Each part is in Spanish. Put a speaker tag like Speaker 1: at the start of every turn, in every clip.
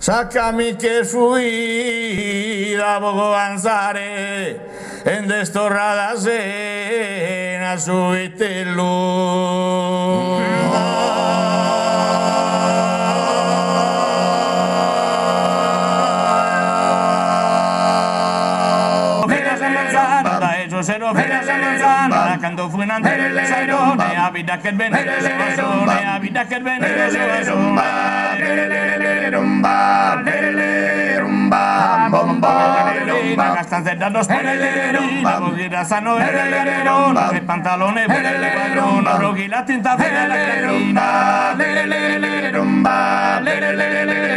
Speaker 1: Sácame que subida poco avanzare en destorrada cena subite luz. Cero feras en manzana, canto funante, cero ne habida que ven, cero ne habida que ven, rumba, rumba, bomba, rumba, gastan cerdas dos rumba, boguira sano, el pantalones, rumba, rogi la tinta, rumba, rumba,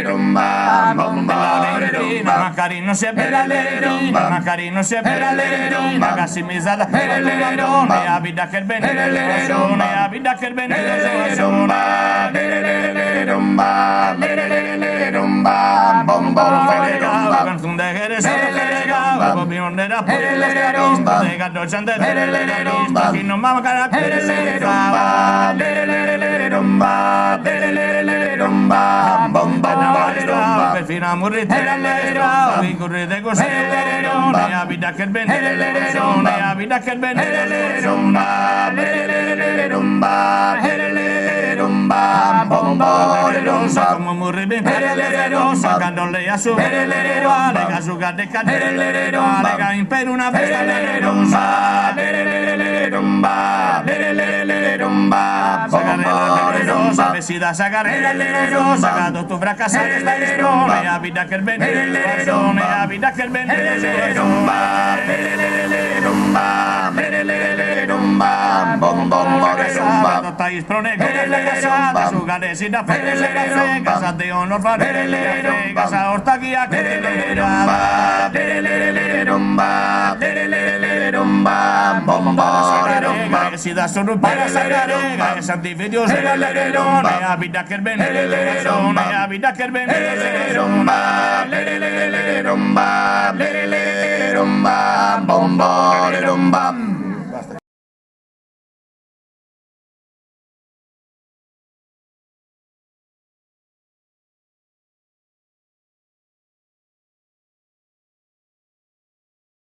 Speaker 1: rumba, bomba, rumba, Macarino se rumba, Macarino se rumba, casimizada, ne habida que ven, ne habida que ven, rumba, rumba, rumba, bomba, canción de Jerez, bobión de la rumba, de gato chante, rumba, y no mama cara, rumba, rumba, rumba, bomba, rumba, perfina murrita, y corre de gozo, ne habida que ven, ne habida que ven, rumba, rumba, rumba, bomba, rumba, como murri bien, sacándole a su, alega su gateca, alega imperio una vez, rumba, rumba, rumba, bomba, vestida sacaré, sacado tu fracasar, ne habida que ven, ne habida que ven, rumba, rumba, rumba, bomba, rumba, estáis pronegando, su garesina, casa de honor, casa hortaguía, rumba, rumba, rumba, bomba, rumba, si da solo para sacar, santifidios, ne habida que ven, ne habida que ven, rumba, rumba, rumba, bomba, rumba.